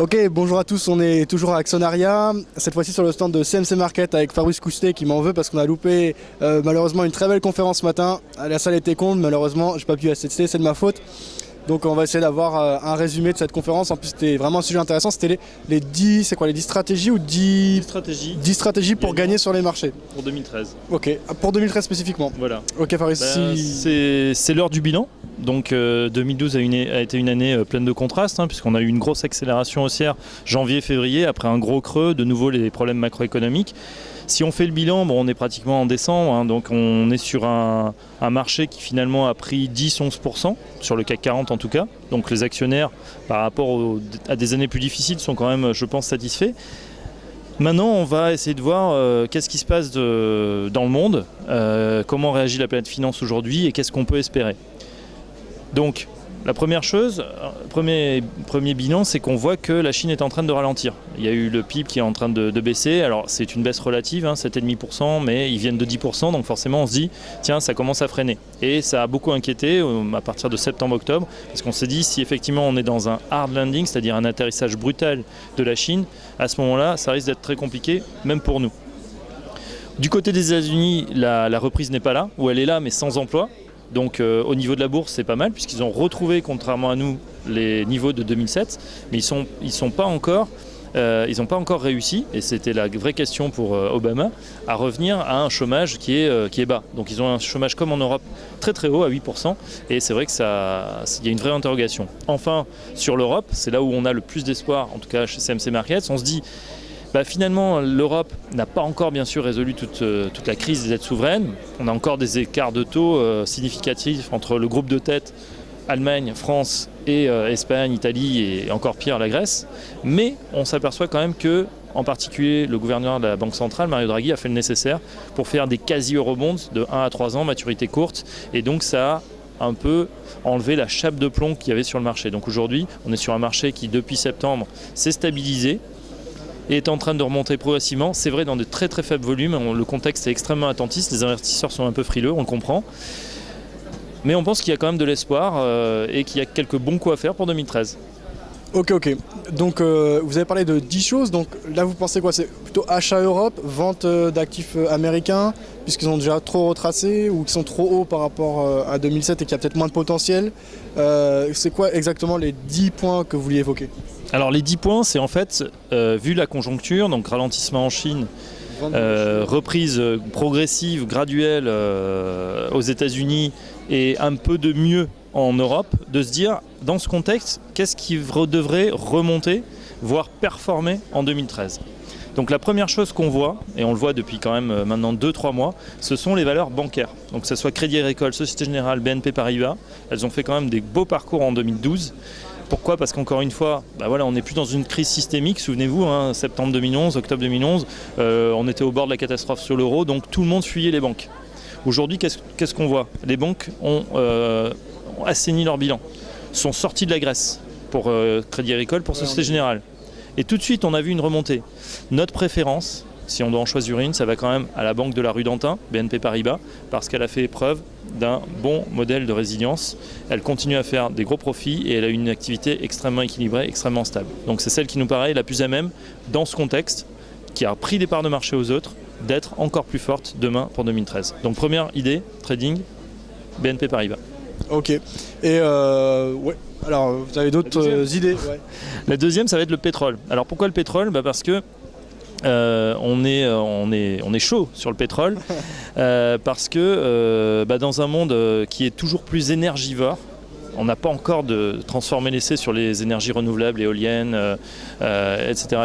Ok, bonjour à tous, on est toujours à Actionnaria, cette fois-ci sur le stand de CMC Market avec Fabrice Coustet qui m'en veut parce qu'on a loupé malheureusement une très belle conférence ce matin. La salle était comble, malheureusement j'ai pas pu assister, c'est de ma faute. Donc on va essayer d'avoir un résumé de cette conférence. En plus c'était vraiment un sujet intéressant, c'était les 10 stratégies ou 10 stratégies pour gagner sur les marchés. Pour 2013. Ok, pour 2013 spécifiquement. Voilà. Ok Fabrice, c'est l'heure du bilan. Donc 2012 a été une année pleine de contrastes, puisqu'on a eu une grosse accélération haussière janvier-février, après un gros creux, de nouveau les problèmes macroéconomiques. Si on fait le bilan, on est pratiquement en décembre, donc on est sur un marché qui finalement a pris 10-11%, sur le CAC 40 en tout cas. Donc les actionnaires, par rapport à des années plus difficiles, sont quand même, je pense, satisfaits. Maintenant, on va essayer de voir qu'est-ce qui se passe dans le monde, comment réagit la planète finance aujourd'hui et qu'est-ce qu'on peut espérer. Donc, la première chose, premier bilan, c'est qu'on voit que la Chine est en train de ralentir. Il y a eu le PIB qui est en train de baisser. Alors, c'est une baisse relative, 7,5%, mais ils viennent de 10%. Donc, forcément, on se dit, tiens, ça commence à freiner. Et ça a beaucoup inquiété à partir de septembre-octobre, parce qu'on s'est dit, si effectivement on est dans un hard landing, c'est-à-dire un atterrissage brutal de la Chine, à ce moment-là, ça risque d'être très compliqué, même pour nous. Du côté des États-Unis, la reprise n'est pas là, ou elle est là, mais sans emploi. Donc au niveau de la bourse, c'est pas mal, puisqu'ils ont retrouvé, contrairement à nous, les niveaux de 2007, mais ils n'ont pas encore réussi, et c'était la vraie question pour Obama, à revenir à un chômage qui est bas. Donc ils ont un chômage comme en Europe très très haut, à 8%, et c'est vrai qu'il y a une vraie interrogation. Enfin, sur l'Europe, c'est là où on a le plus d'espoir, en tout cas chez CMC Markets, on se dit, finalement, l'Europe n'a pas encore bien sûr résolu toute la crise des dettes souveraines. On a encore des écarts de taux significatifs entre le groupe de tête Allemagne, France et Espagne, Italie et encore pire la Grèce. Mais on s'aperçoit quand même que, en particulier, le gouverneur de la Banque centrale, Mario Draghi, a fait le nécessaire pour faire des quasi-eurobonds de 1 à 3 ans, maturité courte. Et donc ça a un peu enlevé la chape de plomb qu'il y avait sur le marché. Donc aujourd'hui, on est sur un marché qui, depuis septembre, s'est stabilisé et est en train de remonter progressivement. C'est vrai dans de très très faibles volumes, le contexte est extrêmement attentiste, les investisseurs sont un peu frileux, on le comprend. Mais on pense qu'il y a quand même de l'espoir et qu'il y a quelques bons coups à faire pour 2013. Ok. Donc vous avez parlé de 10 choses, donc là vous pensez quoi? C'est plutôt achat Europe, vente d'actifs américains, puisqu'ils ont déjà trop retracé ou qu'ils sont trop hauts par rapport à 2007 et qu'il y a peut-être moins de potentiel. C'est quoi exactement les 10 points que vous vouliez évoquer? Alors les 10 points, c'est en fait, vu la conjoncture, donc ralentissement en Chine, reprise progressive, graduelle aux États-Unis et un peu de mieux en Europe, de se dire, dans ce contexte, qu'est-ce qui devrait remonter, voire performer en 2013 ? Donc la première chose qu'on voit, et on le voit depuis quand même maintenant 2-3 mois, ce sont les valeurs bancaires. Donc que ce soit Crédit Agricole, Société Générale, BNP Paribas, elles ont fait quand même des beaux parcours en 2012. Pourquoi ? Parce qu'encore une fois, on n'est plus dans une crise systémique, souvenez-vous, septembre 2011, octobre 2011, on était au bord de la catastrophe sur l'euro, donc tout le monde fuyait les banques. Aujourd'hui, qu'est-ce qu'on voit ? Les banques ont assaini leur bilan, sont sortis de la Grèce pour Crédit Agricole, pour Société Générale. Et tout de suite, on a vu une remontée. Notre préférence, si on doit en choisir une, ça va quand même à la Banque de la Rue d'Antin, BNP Paribas, parce qu'elle a fait preuve d'un bon modèle de résilience. Elle continue à faire des gros profits et elle a une activité extrêmement équilibrée, extrêmement stable. Donc c'est celle qui nous paraît la plus à même, dans ce contexte, qui a pris des parts de marché aux autres, d'être encore plus forte demain pour 2013. Donc première idée, trading, BNP Paribas. Ok. Et alors vous avez d'autres idées? La deuxième, ça va être le pétrole. Alors pourquoi le pétrole ? Parce que on est chaud sur le pétrole parce que dans un monde qui est toujours plus énergivore, on n'a pas encore de transformer l'essai sur les énergies renouvelables, éoliennes, etc.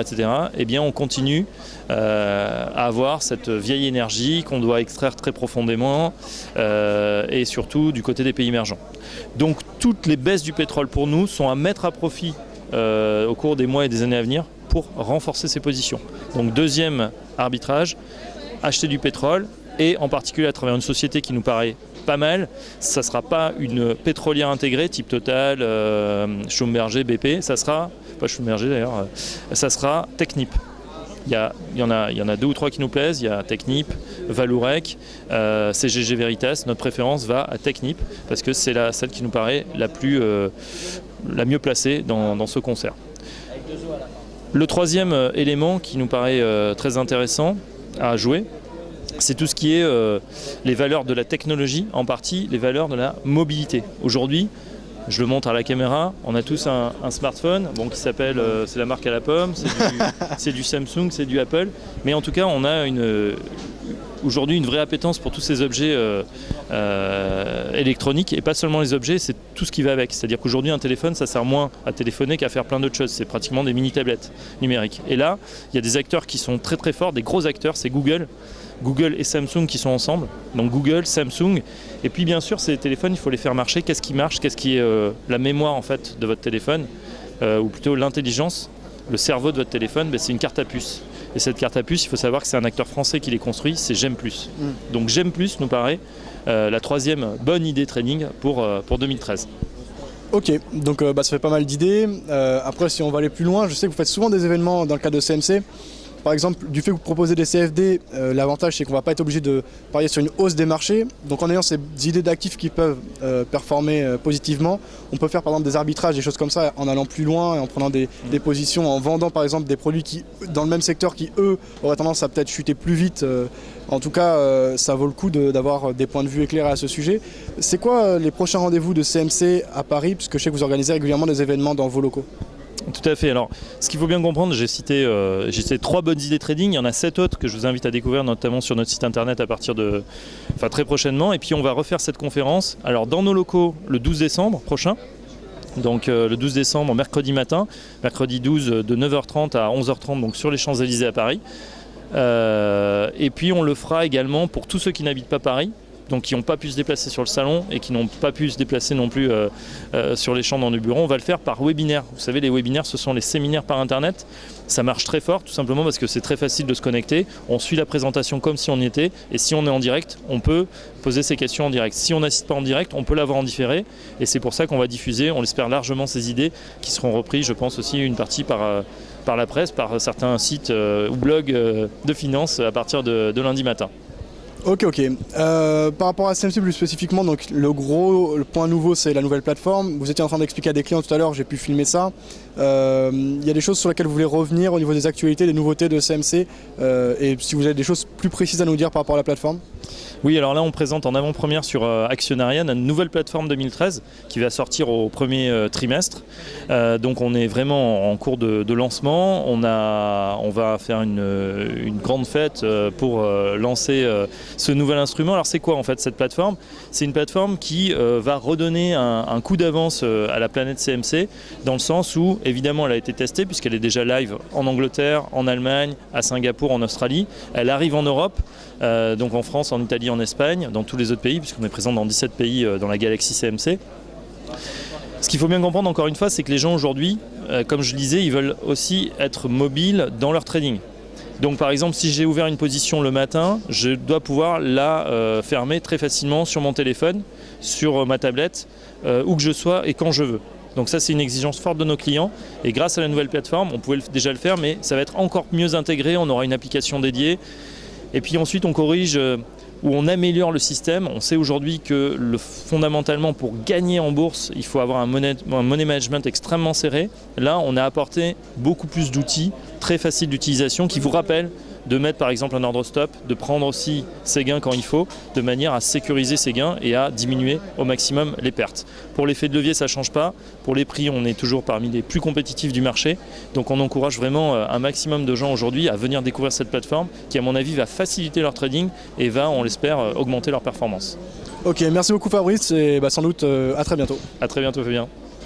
Eh bien, on continue à avoir cette vieille énergie qu'on doit extraire très profondément et surtout du côté des pays émergents. Donc, toutes les baisses du pétrole pour nous sont à mettre à profit au cours des mois et des années à venir pour renforcer ses positions. Donc, deuxième arbitrage, acheter du pétrole et en particulier à travers une société qui nous paraît pas mal. Ça ne sera pas une pétrolière intégrée type Total, Schlumberger, BP, ça sera, pas Schlumberger d'ailleurs, ça sera Technip. Il y en a 2 ou 3 qui nous plaisent, il y a Technip, Vallourec, CGG Veritas. Notre préférence va à Technip parce que c'est celle qui nous paraît la mieux placée dans ce concert. Avec 2 eaux à la fin. Le troisième élément qui nous paraît très intéressant à jouer, c'est tout ce qui est les valeurs de la technologie, en partie les valeurs de la mobilité. Aujourd'hui, je le montre à la caméra, on a tous un smartphone qui s'appelle, c'est la marque à la pomme, c'est du Samsung, c'est du Apple, mais en tout cas on a aujourd'hui une vraie appétence pour tous ces objets électroniques, et pas seulement les objets, c'est tout ce qui va avec. C'est-à-dire qu'aujourd'hui un téléphone, ça sert moins à téléphoner qu'à faire plein d'autres choses, c'est pratiquement des mini-tablettes numériques. Et là, il y a des acteurs qui sont très très forts, des gros acteurs, c'est Google et Samsung qui sont ensemble, donc Google, Samsung, et puis bien sûr ces téléphones il faut les faire marcher. Qu'est-ce qui marche, qu'est-ce qui est la mémoire en fait de votre téléphone, ou plutôt l'intelligence, le cerveau de votre téléphone, c'est une carte à puce. Et cette carte à puce, il faut savoir que c'est un acteur français qui les construit, c'est GEM+. Donc GEM+, nous paraît la troisième bonne idée trading pour 2013. Ok, donc ça fait pas mal d'idées. Après, si on va aller plus loin, je sais que vous faites souvent des événements dans le cadre de CMC. Par exemple, du fait que vous proposez des CFD, l'avantage c'est qu'on ne va pas être obligé de parier sur une hausse des marchés. Donc en ayant ces idées d'actifs qui peuvent performer positivement, on peut faire par exemple des arbitrages, des choses comme ça, en allant plus loin et en prenant des positions, en vendant par exemple des produits qui, dans le même secteur qui eux auraient tendance à peut-être chuter plus vite. En tout cas, ça vaut le coup d'avoir des points de vue éclairés à ce sujet. C'est quoi les prochains rendez-vous de CMC à Paris, puisque je sais que vous organisez régulièrement des événements dans vos locaux? Tout à fait. Alors, ce qu'il faut bien comprendre, j'ai cité 3 bonnes idées trading. Il y en a 7 autres que je vous invite à découvrir, notamment sur notre site internet très prochainement. Et puis, on va refaire cette conférence. Alors, dans nos locaux, le 12 décembre prochain. Donc, le 12 décembre, mercredi matin, mercredi 12 de 9h30 à 11h30, donc sur les Champs-Élysées à Paris. Et puis, on le fera également pour tous ceux qui n'habitent pas Paris, donc qui n'ont pas pu se déplacer sur le salon et qui n'ont pas pu se déplacer non plus sur les champs dans le bureau. On va le faire par webinaire. Vous savez, les webinaires, ce sont les séminaires par Internet. Ça marche très fort, tout simplement parce que c'est très facile de se connecter. On suit la présentation comme si on y était. Et si on est en direct, on peut poser ses questions en direct. Si on n'assiste pas en direct, on peut l'avoir en différé. Et c'est pour ça qu'on va diffuser, on l'espère largement, ces idées qui seront reprises, je pense aussi, une partie par la presse, par certains sites ou blogs de finance à partir de lundi matin. Ok. Par rapport à CMC plus spécifiquement, donc le point nouveau c'est la nouvelle plateforme. Vous étiez en train d'expliquer à des clients tout à l'heure, j'ai pu filmer ça. Il y a des choses sur lesquelles vous voulez revenir au niveau des actualités, des nouveautés de CMC, et si vous avez des choses plus précises à nous dire par rapport à la plateforme. Oui, alors là on présente en avant-première sur Actionnariat une nouvelle plateforme 2013 qui va sortir au premier trimestre. Donc on est vraiment en cours de lancement. On va faire une grande fête pour lancer ce nouvel instrument. Alors c'est quoi en fait cette plateforme? C'est une plateforme qui va redonner un coup d'avance à la planète CMC, dans le sens où évidemment elle a été testée puisqu'elle est déjà live en Angleterre, en Allemagne, à Singapour, en Australie. Elle arrive en Europe, donc en France, en Italie, en Espagne, dans tous les autres pays, puisqu'on est présent dans 17 pays dans la galaxie CMC. Ce qu'il faut bien comprendre encore une fois, c'est que les gens aujourd'hui, comme je le disais, ils veulent aussi être mobiles dans leur trading. Donc par exemple, si j'ai ouvert une position le matin, je dois pouvoir la fermer très facilement sur mon téléphone, sur ma tablette, où que je sois et quand je veux. Donc ça, c'est une exigence forte de nos clients. Et grâce à la nouvelle plateforme, on pouvait déjà le faire, mais ça va être encore mieux intégré. On aura une application dédiée. Et puis ensuite, on corrige ou on améliore le système. On sait aujourd'hui que fondamentalement, pour gagner en bourse, il faut avoir un money management extrêmement serré. Là, on a apporté beaucoup plus d'outils très faciles d'utilisation qui vous rappellent de mettre par exemple un ordre stop, de prendre aussi ses gains quand il faut, de manière à sécuriser ses gains et à diminuer au maximum les pertes. Pour l'effet de levier, ça ne change pas. Pour les prix, on est toujours parmi les plus compétitifs du marché. Donc on encourage vraiment un maximum de gens aujourd'hui à venir découvrir cette plateforme qui, à mon avis, va faciliter leur trading et va, on l'espère, augmenter leur performance. Ok, merci beaucoup Fabrice et sans doute à très bientôt. À très bientôt Fabien.